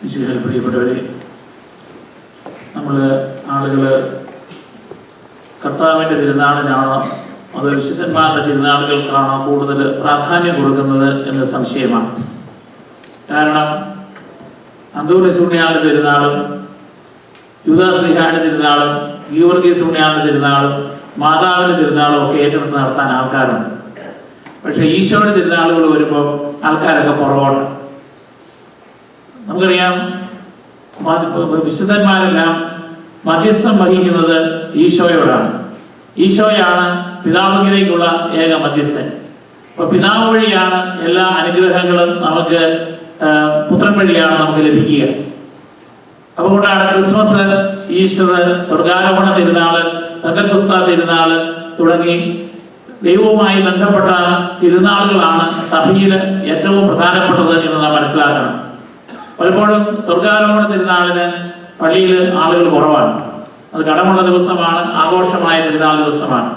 വിശുദ്ധ പ്രിയപ്പെട്ടവരെ, നമ്മൾ ആളുകൾ കർത്താവിൻ്റെ തിരുനാളിനാണോ അതോ വിശുദ്ധന്മാരുടെ തിരുനാളുകൾക്കാണോ കൂടുതൽ പ്രാധാന്യം കൊടുക്കുന്നത് എന്ന് സംശയമാണ്. കാരണം അന്തോണിയോസ് പുണ്യാളൻ്റെ തിരുനാളും യൂദാശ്ലീഹായുടെ തിരുനാളും ഗീവർഗീസ് പുണ്യാളൻ്റെ തിരുനാളും മാതാവിൻ്റെ തിരുനാളും ഒക്കെ ഏറ്റെടുത്ത് നടത്താൻ ആൾക്കാരുണ്ട്. പക്ഷേ ഈശോയുടെ തിരുനാളുകൾ വരുമ്പോൾ ആൾക്കാരൊക്കെ പുറകോട്ട്. നമുക്കറിയാം, വിശുദ്ധന്മാരെല്ലാം മധ്യസ്ഥം വഹിക്കുന്നത് ഈശോയോടാണ്. ഈശോയാണ് പിതാവിലേക്കുള്ള ഏക മധ്യസ്ഥൻ. അപ്പോൾ പിതാവ് വഴിയാണ് എല്ലാ അനുഗ്രഹങ്ങളും നമുക്ക് പുത്രൻ വഴിയാണ് നമുക്ക് ലഭിക്കുക. അതുകൊണ്ടാണ് ക്രിസ്മസ്, ഈസ്റ്റർ, സ്വർഗാരോഹണ തിരുനാള്, പെന്തക്കോസ്ത് തിരുനാള് തുടങ്ങി ദൈവവുമായി ബന്ധപ്പെട്ട തിരുനാളുകളാണ് സഭയിൽ ഏറ്റവും പ്രധാനപ്പെട്ടത് എന്ന് നാം മനസ്സിലാക്കണം. പലപ്പോഴും സ്വർഗാരോഹണ തിരുനാളിന് പള്ളിയിൽ ആളുകൾ കുറവാണ്. അത് കടമുള്ള ദിവസമാണ്, ആഘോഷമായ തിരുനാൾ ദിവസമാണ്.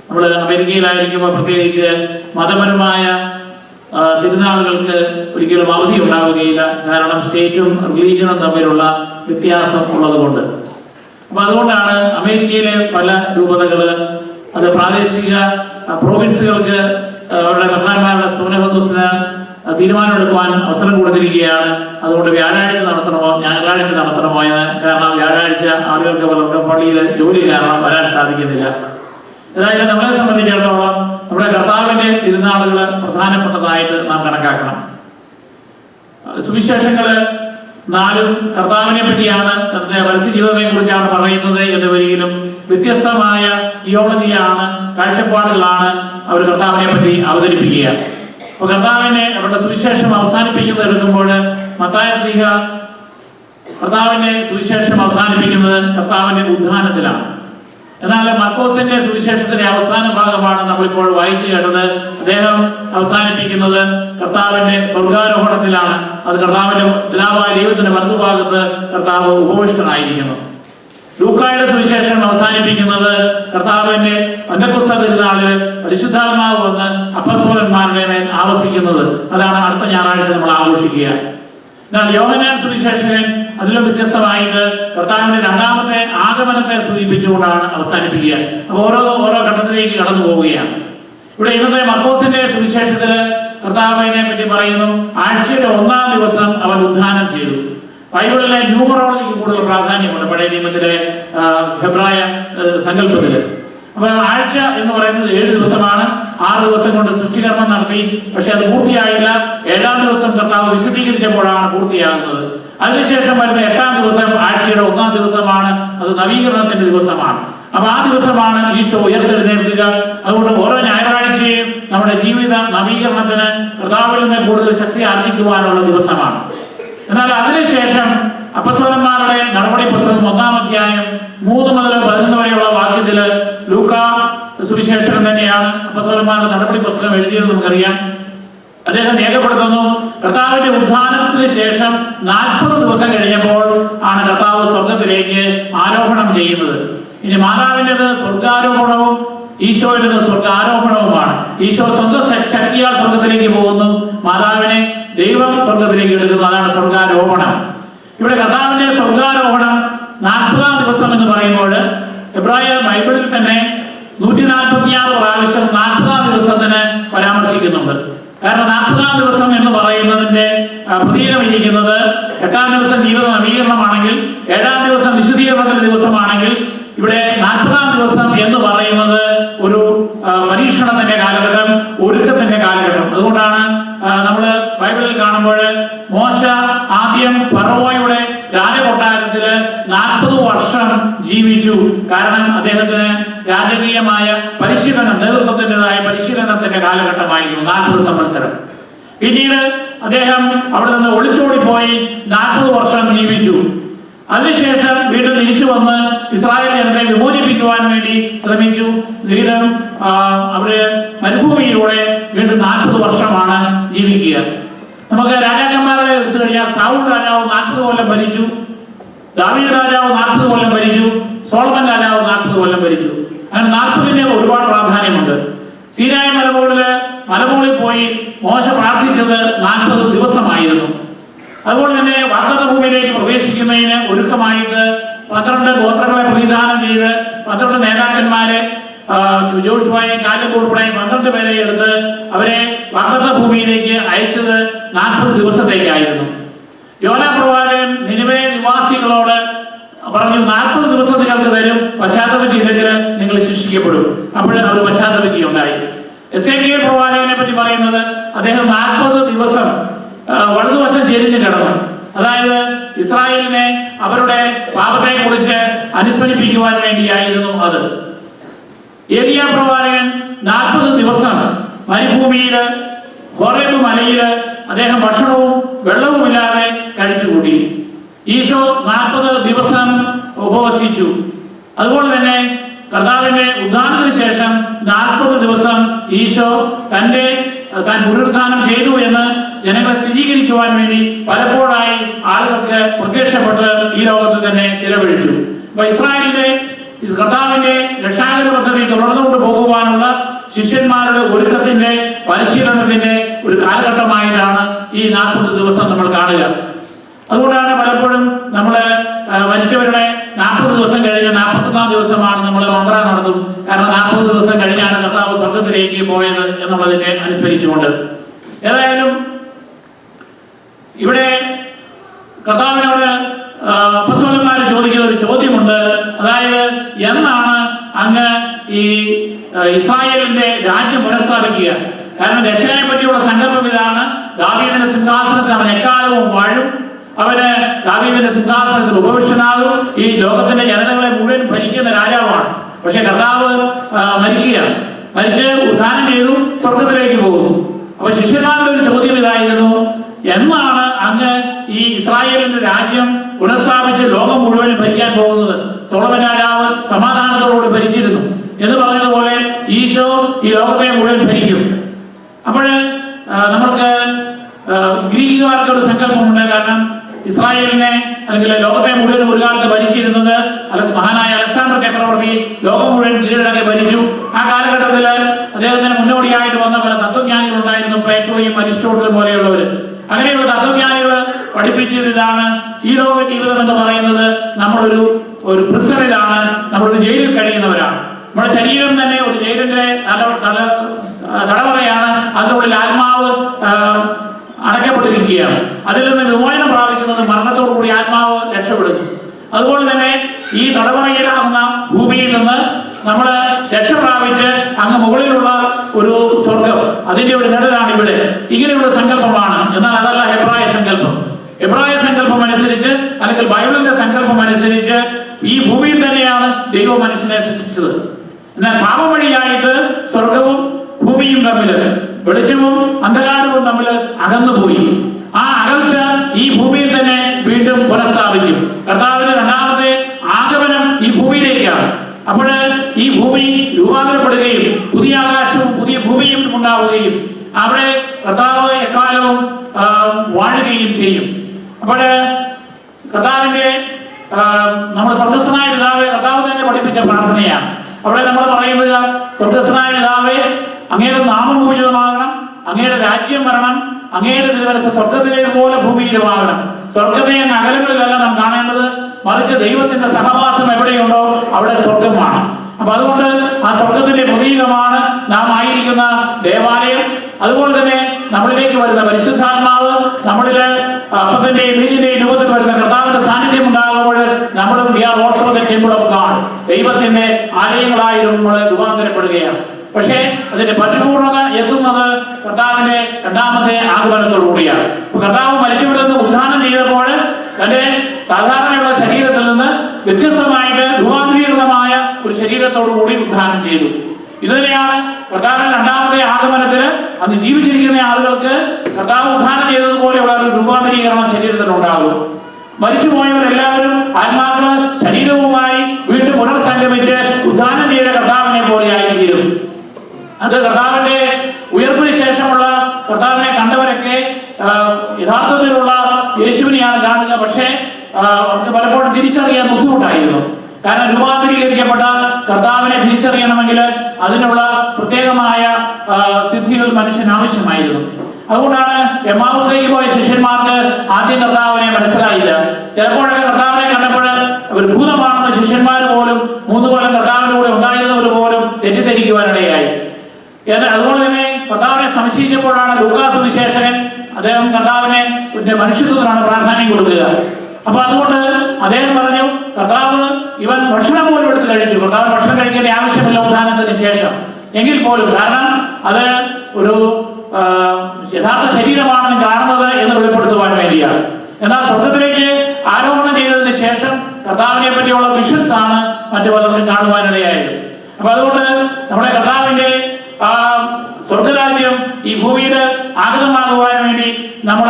നമ്മൾ അമേരിക്കയിലായിരിക്കുമ്പോൾ പ്രത്യേകിച്ച് മതപരമായ തിരുനാളുകൾക്ക് ഒരിക്കലും അവധി ഉണ്ടാവുകയില്ല. കാരണം സ്റ്റേറ്റും റിലീജിയനും തമ്മിലുള്ള വ്യത്യാസം ഉള്ളതുകൊണ്ട്. അപ്പം അതുകൊണ്ടാണ് അമേരിക്കയിലെ പല രൂപതകൾ അത് പ്രാദേശിക പ്രോവിൻസുകൾക്ക് അവരുടെ ഭരണന്മാരുടെ സൂനഹദോസിന് തീരുമാനമെടുക്കുവാൻ അവസരം കൊടുത്തിരിക്കുകയാണ്. അതുകൊണ്ട് വ്യാഴാഴ്ച നടത്തണമോ ഞായറാഴ്ച നടത്തണമോ എന്ന്. കാരണം വ്യാഴാഴ്ച ആളുകൾക്ക് പലർക്ക് പള്ളിയിൽ ജോലി കാരണം വരാൻ സാധിക്കുന്നില്ല. ഏതായാലും നമ്മളെ സംബന്ധിച്ചിടത്തോളം നമ്മുടെ കർത്താവിൻ്റെ തിരുനാളുകൾ പ്രധാനപ്പെട്ടതായിട്ട് നാം കണക്കാക്കണം. സുവിശേഷങ്ങൾ നാലും കർത്താവിനെ പറ്റിയാണ്, തന്റെ പരസ്യജീവിതത്തെ കുറിച്ചാണ് പറയുന്നത് എന്ന് വരികിലും വ്യത്യസ്തമായ തിയോളജിയാണ്, കാഴ്ചപ്പാടുകളാണ് അവർ കർത്താവിനെ പറ്റി അവതരിപ്പിക്കുക. അപ്പോൾ കർത്താവിനെ അവരുടെ സുവിശേഷം അവസാനിപ്പിക്കുന്നത് എടുക്കുമ്പോൾ മത്തായി ശ്ലീഹ കർത്താവിന്റെ സുവിശേഷം അവസാനിപ്പിക്കുന്നത് കർത്താവിന്റെ ഉദ്ധാനത്തിലാണ്. എന്നാൽ മർക്കോസിന്റെ സുവിശേഷത്തിന്റെ അവസാന ഭാഗമാണ് നമ്മളിപ്പോൾ വായിച്ചു കേട്ടത്. അദ്ദേഹം അവസാനിപ്പിക്കുന്നത് കർത്താവിന്റെ സ്വർഗാരോഹണത്തിലാണ്. അത് കർത്താവിന്റെ പിതാവായ ദൈവത്തിന്റെ വലതുഭാഗത്ത് കർത്താവ് ഉപവിഷ്ടനായിരിക്കുന്നു. ലൂക്കായുടെ സുവിശേഷം അവസാനിപ്പിക്കുന്നത് കർത്താവിന്റെ പെന്തക്കോസ്ത് തിരുനാളിൽ പരിശുദ്ധാത്മാവ് വന്ന് അപ്പസ്തോലന്മാരുടെ മേൽ ആവസിക്കുന്നത്. അതാണ് അടുത്ത ഞായറാഴ്ച നമ്മൾ ആഘോഷിക്കുക. എന്നാൽ യോഹന്നാൻ സുവിശേഷകൻ അതിലും വ്യത്യസ്തമായിട്ട് കർത്താവിന്റെ രണ്ടാമത്തെ ആഗമനത്തെ സൂചിപ്പിച്ചുകൊണ്ടാണ് അവസാനിപ്പിക്കുക. അപ്പോൾ ഓരോ ഘട്ടത്തിലേക്ക് കടന്നു പോവുകയാണ്. ഇവിടെ ഇന്നത്തെ മർക്കോസിന്റെ സുവിശേഷത്തില് കർത്താവിനെ പറ്റി പറയുന്നു, ആഴ്ചയുടെ 1-ാം ദിവസം അവൻ ഉദ്ധാനം ചെയ്തു. ബൈബിളിലെ ന്യൂമറോളജിക്ക് കൂടുതൽ പ്രാധാന്യമുണ്ട് പഴയ നിയമത്തിലെ ഹെബ്രായ സങ്കല്പത്തില്. അപ്പൊ ആഴ്ച എന്ന് പറയുന്നത് 7 ദിവസമാണ്. 6 ദിവസം കൊണ്ട് സൃഷ്ടികർമ്മം നടത്തി. പക്ഷെ അത് പൂർത്തിയായില്ല. 7-ാം ദിവസം കർത്താവ് വിശദീകരിച്ചപ്പോഴാണ് പൂർത്തിയാകുന്നത്. അതിനുശേഷം വരുന്ന 8-ാം ദിവസം ആഴ്ചയുടെ 1-ാം ദിവസമാണ്. അത് നവീകരണത്തിന്റെ ദിവസമാണ്. അപ്പൊ ആ ദിവസമാണ് ഈശോ ഉയർത്തെഴുന്നേൽക്കുക. അതുകൊണ്ട് ഓരോ ഞായറാഴ്ചയും നമ്മുടെ ജീവിത നവീകരണത്തിന് കർത്താവിൽ നിന്ന് കൂടുതൽ ശക്തി ആർജിക്കുവാനുള്ള ദിവസമാണ്. എന്നാൽ അതിനുശേഷം അപ്പസ്തോലന്മാരുടെ നടപടി പുസ്തകം 1-ാം അധ്യായം 3 മുതൽ 11 വരെയുള്ള വാക്യത്തില് ലൂക്കാ സുവിശേഷകൻ തന്നെയാണ് അപ്പസ്തോലന്മാരുടെ നടപടി പുസ്തകം എഴുതിയത് നമുക്കറിയാം. അദ്ദേഹം രേഖപ്പെടുത്തുന്നു, കർത്താവിന്റെ ഉദ്ധാനത്തിന് ശേഷം 40 ദിവസം കഴിഞ്ഞപ്പോൾ ആണ് കർത്താവ് സ്വർഗത്തിലേക്ക് ആരോഹണം ചെയ്യുന്നത്. ഇനി മാതാവിൻ്റെത് സ്വർഗാരോഹണവും ഈശോയുടേത് സ്വർഗാരോഹണവുമാണ്. ഈശോ സ്വന്തം ശക്തിയാൽ സ്വർഗത്തിലേക്ക് പോകുന്നു, മാതാവിനെ ദൈവം സ്വർഗത്തിലേക്ക് എടുക്കുന്നു. അതാണ് സ്വർഗാരോഹണം. ഇവിടെ കർത്താവിന്റെ സ്വർഗാരോഹണം 40-ാം ദിവസം എന്ന് പറയുമ്പോൾ എബ്രായ ബൈബിളിൽ തന്നെ 146 പ്രാവശ്യം 40-ാം ദിവസത്തിന് പരാമർശിക്കുന്നുണ്ട്. കാരണം 40-ാം ദിവസം എന്ന് പറയുന്നതിന്റെ പ്രതീകമിരിക്കുന്നത് 8-ാം ദിവസം ജീവിത നവീകരണമാണെങ്കിൽ, 7-ാം ദിവസം വിശുദ്ധീകരണത്തിന്റെ ദിവസമാണെങ്കിൽ, ഇവിടെ 40-ാം ദിവസം എന്ന് പറയുന്നത് ഒരു പരീക്ഷണത്തിന്റെ കാലഘട്ടം, ഒരുക്കത്തിന്റെ കാലഘട്ടം. അതുകൊണ്ടാണ് നമ്മൾ ബൈബിളിൽ കാണുമ്പോൾ മോശ ആദ്യം ഫറവോയുടെ രാജകൊട്ടാരത്തില് 40 വർഷം ജീവിച്ചു. കാരണം അദ്ദേഹത്തിന് രാജകീയമായ പരിശീലനം, നേതൃത്വത്തിൻ്റെതായ പരിശീലനത്തിന്റെ കാലഘട്ടമായിരുന്നു 40 സംവത്സരം. പിന്നീട് അദ്ദേഹം അവിടെ നിന്ന് ഒളിച്ചോടിപ്പോയി 40 വർഷം ജീവിച്ചു. അതിനുശേഷം വീണ്ടും തിരിച്ചു വന്ന് ഇസ്രായേൽ ജനത്തെ വിമോചിപ്പിക്കുവാൻ വേണ്ടി ശ്രമിച്ചു. വീണ്ടും അവര് മരുഭൂമിയിലൂടെ വീണ്ടും 40 വർഷമാണ് ജീവിക്കുക. നമുക്ക് രാജാക്കന്മാരെ എടുത്തു കഴിഞ്ഞാൽ സൗൽ രാജാവ് 40 കൊല്ലം ഭരിച്ചു, ദാവീദ് രാജാവ് 40 കൊല്ലം ഭരിച്ചു, സോളമൻ രാജാവ് 40 കൊല്ലം ഭരിച്ചു. അങ്ങനെ 40-ന് ഒരുപാട് പ്രാധാന്യമുണ്ട്. സീനായി മലമുകളിൽ പോയി മോശ പ്രാർത്ഥിച്ചത് 40 ദിവസമായിരുന്നു. അതുപോലെ തന്നെ വാഗ്ദത്ത ഭൂമിയിലേക്ക് പ്രവേശിക്കുന്നതിന് ഒരുക്കമായിട്ട് 12 ഗോത്രങ്ങളെ പ്രതിദാനം ചെയ്ത് 12 നേതാക്കന്മാരെ ജോഷുവയും കാലേബും ഉൾപ്പെടെ 12 പേരെ എടുത്ത് അവരെ വാഗ്ദത്ത ഭൂമിയിലേക്ക് അയച്ചത് 40 ദിവസത്തേക്കായിരുന്നു. യോനാ പ്രവാചകൻ നിനിവേ നിവാസികളോട് പറഞ്ഞു, 40 ദിവസം നിങ്ങൾക്ക് തരും, പശ്ചാത്തപിച്ചില്ലെങ്കിൽ നിങ്ങൾ ശിക്ഷിക്കപ്പെടും. അപ്പോൾ അവർ പശ്ചാത്തപിക്കുകയുണ്ടായി. എസേക്കിയേൽ പ്രവാചകനെ പറ്റി പറയുന്നത് അദ്ദേഹം 40 ദിവസം വലതുവശം ചെരിഞ്ഞു കിടന്നു. അതായത് ഇസ്രായേലിനെ അവരുടെ പാപത്തെ കുറിച്ച് അനുസ്മരിപ്പിക്കുവാൻ വേണ്ടിയായിരുന്നു അത്. ഏലിയ പ്രവാചകൻ 40 ദിവസം മരുഭൂമിയിൽ ഹോറേബ് മലയിൽ അദ്ദേഹം ഭക്ഷണവും വെള്ളവുമില്ലാതെ കഴിച്ചുകൂടി. ഈശോ 40 ദിവസം ഉപവസിച്ചു. അതുപോലെ തന്നെ കർത്താവിന്റെ ഉദ്ധാനത്തിന് ശേഷം 40 ദിവസം ഈശോ താൻ പുനരുദ്ധാനം ചെയ്തു എന്ന് ജനങ്ങളെ സ്ഥിരീകരിക്കുവാൻ വേണ്ടി പലപ്പോഴായി ആളുകൾക്ക് പ്രത്യക്ഷപ്പെട്ട് ഈ ലോകത്തിൽ തന്നെ ചിലവഴിച്ചു. അപ്പൊ ഇസ്രായേലിന്റെ കർത്താവിന്റെ രക്ഷാകര പദ്ധതി തുടർന്നുകൊണ്ട് പോകുവാനുള്ള ശിഷ്യന്മാരുടെ ഒരുക്കത്തിന്റെ പരിശീലനത്തിന്റെ ഒരു കാലഘട്ടമായിട്ടാണ് ഈ 40 ദിവസം നമ്മൾ കാണുക. അതുകൊണ്ടാണ് പലപ്പോഴും നമ്മൾ മരിച്ചവരുടെ 40 ദിവസം കഴിഞ്ഞ് 41-ാം ദിവസമാണ് നമ്മൾ മന്ത്ര നടത്തും. കാരണം 40 ദിവസം കഴിഞ്ഞാണ് കർത്താവ് സ്വർഗത്തിലേക്ക് പോയത് എന്നുള്ളതിനെ അനുസ്മരിച്ചുകൊണ്ട്. ഏതായാലും ഇവിടെ കർത്താവിനോട് അപ്പോസ്തലന്മാർ ചോദിക്കുന്ന ഒരു ചോദ്യമുണ്ട്. അതായത് എന്നാണ് അങ്ങ് ഈ ഇസ്രായേലിന്റെ രാജ്യം പുനഃസ്ഥാപിക്കുക? കാരണം രക്ഷകനെ പറ്റിയുള്ള സങ്കല്പം ഇതാണ്: ദാവീദിന്റെ സിംഹാസനത്തിൽ അവൻ എക്കാലവും വാഴും, അവന് ദാവീദിന്റെ സിംഹാസനത്തിൽ ഉപവിഷ്ടനാകും, ഈ ലോകത്തിന്റെ ജനതകളെ മുഴുവൻ ഭരിക്കുന്ന രാജാവാണ്. പക്ഷെ കർത്താവ് മരിക്കുകയാണ്, മരിച്ച് ഉദ്ധാനം ചെയ്തു, സ്വർഗത്തിലേക്ക് പോകുന്നു. അപ്പൊ ശിഷ്യന്മാരുടെ ഒരു ചോദ്യം ഇതായിരുന്നു: എന്നാണ് അങ്ങ് ഈ ഇസ്രായേലിന്റെ രാജ്യം പുനഃസ്ഥാപിച്ച് ലോകം മുഴുവൻ ഭരിക്കാൻ പോകുന്നത്? സോളമൻ രാജാവ് സമാധാനത്തോടുകൂടി ഭരിച്ചിരുന്നു എന്ന് പറഞ്ഞതുപോലെ ഈശോ ഈ ലോകത്തെ മുഴുവൻ ഭരിക്കും. അപ്പോൾ നമ്മൾക്ക് ഗ്രീക്കുകാർക്ക് ഒരു സങ്കല്പമുണ്ട്. കാരണം ഇസ്രായേലിനെ അല്ലെങ്കിൽ ലോകത്തെ മുഴുവൻ ഒരു കാലത്ത് ഭരിച്ചിരുന്നത് അല്ലെങ്കിൽ മഹാനായ അലക്സാണ്ടർ ചക്രവർത്തി ലോകം മുഴുവൻ കീഴടക്കി ഭരിച്ചു. ആ കാലഘട്ടത്തിൽ അദ്ദേഹത്തിന് മുന്നോടിയായിട്ട് വന്ന പല തത്വജ്ഞാനികൾ ഉണ്ടായിരുന്നു, പ്ലേറ്റോയും അരിസ്റ്റോട്ടലും പോലെയുള്ളവർ. അങ്ങനെയുള്ള തത്വജ്ഞാനികൾ പഠിപ്പിച്ചത് ഇതാണ്: ഈ ലോക ജീവിതം എന്ന് പറയുന്നത് നമ്മളൊരു പ്രിസണിലാണ്, നമ്മളൊരു ജയിലിൽ കഴിയുന്നവരാണ്. നമ്മുടെ ശരീരം തന്നെ ഒരു ജയിലിന്റെ തടവറയാണ്. അതിനുള്ളിൽ ആത്മാവ് അടയ്ക്കപ്പെട്ടിരിക്കുകയാണ്. അതിൽ നിന്ന് വിമോചനം പ്രാപിക്കുന്നത് മരണത്തോടുകൂടി ആത്മാവ് രക്ഷപ്പെടുന്നു. അതുപോലെ തന്നെ ഈ തടവറയിലാകുന്ന ഭൂമിയിൽ നിന്ന് നമ്മൾ രക്ഷ പ്രാപിച്ച് അങ്ങ് മുകളിലുള്ള ഒരു സ്വർഗം, അതിന്റെ ഒരു നിഴലാണ് ഇവിടെ. ഇങ്ങനെയുള്ള സങ്കല്പമാണ്. എന്നാൽ അതല്ല എബ്രായ സങ്കല്പം. എബ്രായ സങ്കല്പം അനുസരിച്ച് അല്ലെങ്കിൽ ബൈബിളിന്റെ സങ്കല്പം അനുസരിച്ച് ഈ ഭൂമിയിൽ തന്നെയാണ് ദൈവം മനുഷ്യനെ സൃഷ്ടിച്ചത്. എന്നാൽ പാപം വഴിയായിട്ട് സ്വർഗവും ഭൂമിയും തമ്മിൽ, വെളിച്ചവും അന്ധകാരവും തമ്മിൽ അകന്നുപോയി. ആ അകൽച്ച ഈ ഭൂമിയിൽ തന്നെ വീണ്ടും പുനഃസ്ഥാപിക്കും. കർത്താവിന്റെ രണ്ടാമത്തെ ആഗമനം ഈ ഭൂമിയിലേക്കാണ്. അപ്പോൾ ഈ ഭൂമി രൂപാന്തരപ്പെടുകയും പുതിയ ആകാശവും പുതിയ ഭൂമിയും ഉണ്ടാവുകയും അവിടെ കർത്താവ് എക്കാലവും വാഴുകയും ചെയ്യും. അപ്പോൾ കർത്താവിന്റെ നമ്മുടെ സ്വർഗസ്ഥനായ പിതാവേ, കർത്താവ് തന്നെ പഠിപ്പിച്ച പ്രാർത്ഥനയാണ്. അവിടെ നമ്മൾ പറയുന്നത്: സ്വർഗസ്ഥനായ പിതാവേ, അങ്ങയുടെ നാമം പൂജിതമാകണം, അങ്ങയുടെ രാജ്യം വരണം, അങ്ങയുടെ തിരുമനസ്സ് സ്വർഗത്തിലേതുപോലെ ഭൂമിയിലുമാകണം. സ്വർഗത്തെ നഗരങ്ങളിലല്ല നാം കാണേണ്ടത്, മറിച്ച് ദൈവത്തിന്റെ സഹവാസം എവിടെയുണ്ടോ അവിടെ സ്വർഗമാണ്. അപ്പൊ അതുകൊണ്ട് ആ സ്വർഗത്തിന്റെ പ്രതീകമാണ് നാം ആയിരിക്കുന്ന ദേവാലയം. അതുപോലെ തന്നെ നമ്മളിലേക്ക് വരുന്ന പരിശുദ്ധാത്മാവ്, നമ്മളില് അപ്പത്തിന്റെയും വീഞ്ഞിന്റെയും രൂപത്തിൽ വരുന്ന കർത്താവിന്റെ സാന്നിധ്യം ഉണ്ടാകുമ്പോൾ നമ്മളും ദൈവത്തിന്റെ ആലയങ്ങളായി നമ്മൾ രൂപാന്തരപ്പെടുകയാണ്. പക്ഷേ അതിന്റെ പരിപൂർണത എത്തുന്നത് കർത്താവിന്റെ രണ്ടാമത്തെ ആഗമനത്തോടുകൂടിയാണ്. കർത്താവ് മരിച്ചവരിൽ ഉദ്ധാനം ചെയ്തപ്പോൾ തന്റെ സാധാരണയുള്ള ശരീരത്തിൽ നിന്ന് വ്യത്യസ്തമായിട്ട് രൂപാന്തരീകൃതമായ ഒരു ശരീരത്തോടുകൂടി ഉദ്ധാനം ചെയ്തു. ഇതുതന്നെയാണ് കർത്താവിന്റെ രണ്ടാമത്തെ ആഗമനത്തിന് അന്ന് ജീവിച്ചിരിക്കുന്ന ആളുകൾക്ക് കർത്താവ് ഉദ്ധാനം ചെയ്തതുപോലെയുള്ള ഒരു രൂപാന്തരീകരണം ശരീരത്തിൽ ഉണ്ടാകും. മരിച്ചുപോയവരെല്ലാവരും ആത്മാക്കള് ശരീരവുമായി വീണ്ടും പുനർസംഗമിച്ച് ഉദ്ധാനം ചെയ്ത കർത്താവിനെ പോലെയായിരിക്കും. അത് കർത്താവിന്റെ ഉയർപ്പിന് ശേഷമുള്ള കർത്താവിനെ കണ്ടവരൊക്കെ യഥാർത്ഥത്തിലുള്ള യേശുവിനെയാണ് കാണുക. പക്ഷേ അവർക്ക് പലപ്പോഴും തിരിച്ചറിയാൻ ബുദ്ധിമുട്ടായിരുന്നു. കാരണം രൂപാന്തരീകരിക്കപ്പെട്ട കർത്താവിനെ തിരിച്ചറിയണമെങ്കിൽ അതിനുള്ള പ്രത്യേകമായ സിദ്ധികൾ മനുഷ്യന് ആവശ്യമായിരുന്നു. അതുകൊണ്ടാണ് എമ്മാവുസിലേക്ക് പോയ ശിഷ്യന്മാർക്ക് ആദ്യം കർത്താവിനെ മനസ്സിലായില്ല. ചിലപ്പോഴൊക്കെ കർത്താവിനെ കണ്ടപ്പോൾ ഒരു ഭൂതമാണെന്ന് ശിഷ്യന്മാർ പോലും 3 കൊല്ലം കർത്താവിന്റെ കൂടെ ഉണ്ടായിരുന്നവർ പോലും തെറ്റിദ്ധരിക്കുവാനിടയായി. അതുപോലെ തന്നെ കർത്താവിനെ സംശയിച്ചപ്പോഴാണ് ലൂക്കാസ് സുവിശേഷകൻ അദ്ദേഹം കർത്താവിനെ മനുഷ്യത്വത്തിനാണ് പ്രാധാന്യം കൊടുക്കുക. അപ്പൊ അതുകൊണ്ട് അദ്ദേഹം പറഞ്ഞു, കർത്താവ് ഇവൻ ഭക്ഷണം പോലും എടുത്ത് കഴിച്ചു. കർത്താവ് ഭക്ഷണം കഴിക്കേണ്ട ആവശ്യമില്ല ഉത്ഥാനത്തിന് ശേഷം എങ്കിൽ പോലും, കാരണം അത് ഒരു യഥാർത്ഥ ശരീരമാണ് കാണുന്നത് എന്ന് വെളിപ്പെടുത്തുവാൻ വേണ്ടിയാണ്. എന്നാൽ സ്വർഗത്തിലേക്ക് ആരോപണം ചെയ്തതിന് ശേഷം കർത്താവിനെ പറ്റിയുള്ള വിഷൻസ് ആണ് മറ്റു പലർക്കും കാണുവാനിടയായത്. അപ്പൊ അതുകൊണ്ട് നമ്മുടെ കർത്താവിന്റെ സ്വർഗരാജ്യം ഈ ഭൂമിയിൽ ആഗതമാകുവാൻ വേണ്ടി നമ്മൾ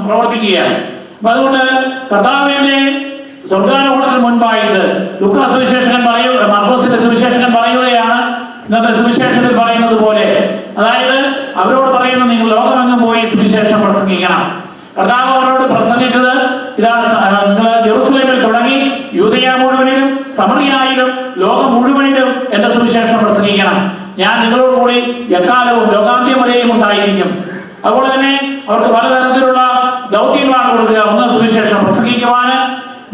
പ്രവർത്തിക്കുകയാണ്. അപ്പൊ അതുകൊണ്ട് കർത്താവിന്റെ സ്വർഗാരോഹണത്തിന് മുൻപായിട്ട് ലൂക്കാസ് സുവിശേഷകൻ മർക്കോസിന്റെ സുവിശേഷകൻ പറയുകയാണ്, ഇന്നത്തെ സുവിശേഷത്തിൽ പറയുന്നത് പോലെ, അതായത് അവരോട് പറയുന്നത്, നിങ്ങൾ ലോകമെങ്ങും പോയി സുവിശേഷം പ്രസംഗിക്കണം. കർത്താവ് അവരോട് പ്രസംഗിച്ചത് ഇതാണ്, നിങ്ങൾ ജെറുസലേമിൽ തുടങ്ങി യൂദയ മുഴുവനിലും സമറിയായിലും ലോകം മുഴുവനിലും എന്റെ സുവിശേഷം പ്രസംഗിക്കണം. ഞാൻ നിങ്ങളോട് കൂടി എക്കാലവും ലോകാന്ത്യം വരെയും ഉണ്ടായിരിക്കും. അതുപോലെ തന്നെ അവർക്ക് പലതരത്തിലുള്ള ദൗത്യങ്ങളാണ് കൊടുക്കുക. ഒന്ന് സുവിശേഷം പ്രസംഗിക്കുവാന്,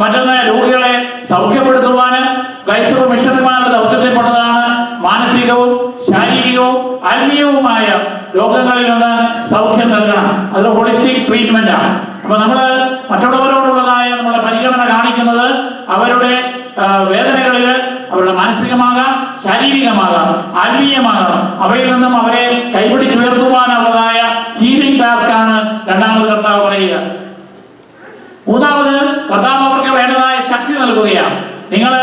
മറ്റൊന്ന് രോഗികളെ സൗഖ്യപ്പെടുത്തുവാന്. ക്രൈസ്തവ മിഷണറിമാരുടെ ദൗത്യത്തിൽപ്പെട്ടതാണ് മാനസികവും ശാരീരികവും ആത്മീയവുമായ രോഗങ്ങളിൽ നിന്ന് സൗഖ്യം നൽകണം. അതൊരു ഹോളിസ്റ്റിക് ട്രീറ്റ്മെന്റ് ആണ്. അപ്പൊ നമ്മള് മറ്റുള്ളവരോടുള്ളതായ നമ്മുടെ പരിഗണന കാണിക്കുന്നത് അവരുടെ വേദനകളിൽ, അവരുടെ മാനസികമാകാം, ശാരീരികമാകാം, ആത്മീയമാകാം, അവയിൽ നിന്നും അവരെ കൈപിടിച്ചുയർത്തുവാനുള്ളതായ ഹീലിംഗ് ടാസ്ക് ആണ് രണ്ടാമത് കർത്താവ് പറയുക. മൂന്നാമത് കർത്താവ് അവർക്ക് വേണ്ടതായ ശക്തി നൽകുകയാണ്. നിങ്ങൾ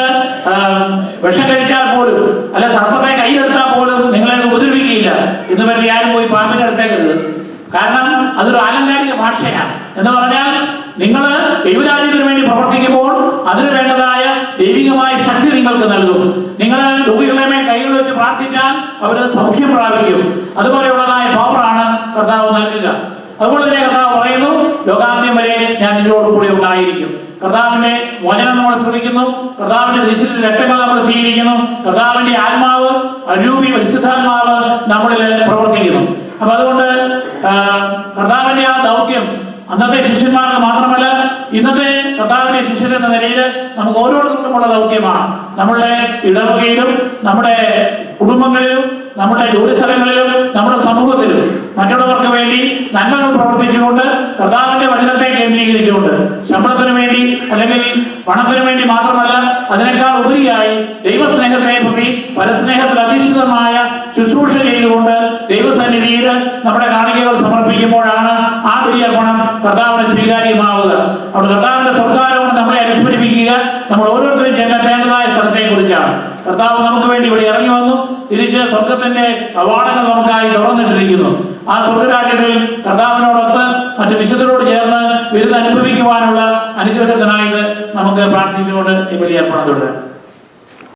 വിഷം കഴിച്ചാൽ പോലും, അല്ല സർപ്പത്തെ കയ്യിലെടുത്താൽ പോലും നിങ്ങളെ ഉപദ്രവിക്കുകയില്ല. ഇന്ന് വരെ ആരും പോയി പാമ്പിനെ എടുത്തേക്കരുത്. കാരണം അതൊരു ആലങ്കാരിക ഭാഷയാണ്. എന്ന് പറഞ്ഞാൽ നിങ്ങൾ ദൈവരാജ്യത്തിന് വേണ്ടി പ്രവർത്തിക്കുമ്പോൾ അതിന് വേണ്ടതായ ദൈവികമായ ശക്തി നിങ്ങൾക്ക് നൽകും. നിങ്ങൾ രോഗികളെ കൈകൾ വെച്ച് പ്രാർത്ഥിച്ചാൽ അവർ സൗഖ്യം പ്രാപിക്കും. അതുപോലെയുള്ളതായ പവറാണ് കർത്താവ് നൽകുക. അതുപോലെ തന്നെ കർത്താവ് പറയുന്നു, ലോകാന്ത്യം വരെ ഞാൻ നിങ്ങളോട് കൂടി ഉണ്ടായിരിക്കും. കർത്താവിന്റെ വചനം നമ്മൾ ശ്രമിക്കുന്നു, കർത്താവിന്റെ നിശ്ചിത രക്തങ്ങൾ നമ്മൾ സ്വീകരിക്കുന്നു, കർത്താവിന്റെ ആത്മാവ്, അരൂപി പരിശുദ്ധാത്മാവ് നമ്മളിൽ പ്രവർത്തിക്കുന്നു. അപ്പൊ അതുകൊണ്ട് കർത്താവിന്റെ ആ ദൗത്യം അന്നത്തെ ശിഷ്യന്മാർക്ക് മാത്രമല്ല, ഇന്നത്തെ കർത്താവിന്റെ ശിഷ്യരെന്ന നിലയിൽ നമുക്ക് ഓരോരുത്തർക്കുമുള്ള ദൗത്യമാണ്. നമ്മുടെ ഇടവകയിലും, നമ്മുടെ കുടുംബങ്ങളിലും, നമ്മുടെ ജോലി സ്ഥലങ്ങളിലും, നമ്മുടെ സമൂഹത്തിലും മറ്റുള്ളവർക്ക് വേണ്ടി നന്മകൾ പ്രവർത്തിച്ചുകൊണ്ട്, കർത്താവിന്റെ വചനത്തെ കേന്ദ്രീകരിച്ചുകൊണ്ട്, ശമ്പളത്തിന് വേണ്ടി അല്ലെങ്കിൽ പണത്തിന് വേണ്ടി മാത്രമല്ല, അതിനേക്കാൾ ഉപരിയായി ദൈവസ്നേഹത്തെ പ്രതി പരസ്നേഹത്തിൽ അധിഷ്ഠിതമായ ശുശ്രൂഷ ചെയ്തുകൊണ്ട് ദൈവസന്നിധിയിൽ നമ്മുടെ കാണിക്കകൾ സമർപ്പിക്കുമ്പോഴാണ് ആ ബലിയർപ്പണം കർത്താവിന് സ്വീകാര്യമാവുക. അവിടെ കർത്താവിന്റെ സ്വർഗ്ഗാരോഹണം നമ്മളെ അനുസ്മരിപ്പിക്കുക നമ്മൾ ഓരോരുത്തരും ചെന്നെത്തേണ്ടതായ സ്ഥലത്തെ കുറിച്ചാണ്. കർത്താവ് നമുക്ക് വേണ്ടി ഇവിടെ ഇറങ്ങി വന്നു, തിരിച്ച് സ്വർഗത്തിന്റെ കവാടങ്ങൾ നമുക്കായി തുറന്നിട്ടിരിക്കുന്നു. ആ സ്വർഗരാജ്യത്തിൽ കർത്താവിനോടൊത്ത് മറ്റു വിശുദ്ധരോട് ചേർന്ന് വിരുന്ന് അനുഭവിക്കുവാനുള്ള അനുഗ്രഹത്തിനായിട്ട് നമുക്ക് പ്രാർത്ഥിച്ചുകൊണ്ട് ഈ ബലിയർപ്പണം തുടരാം.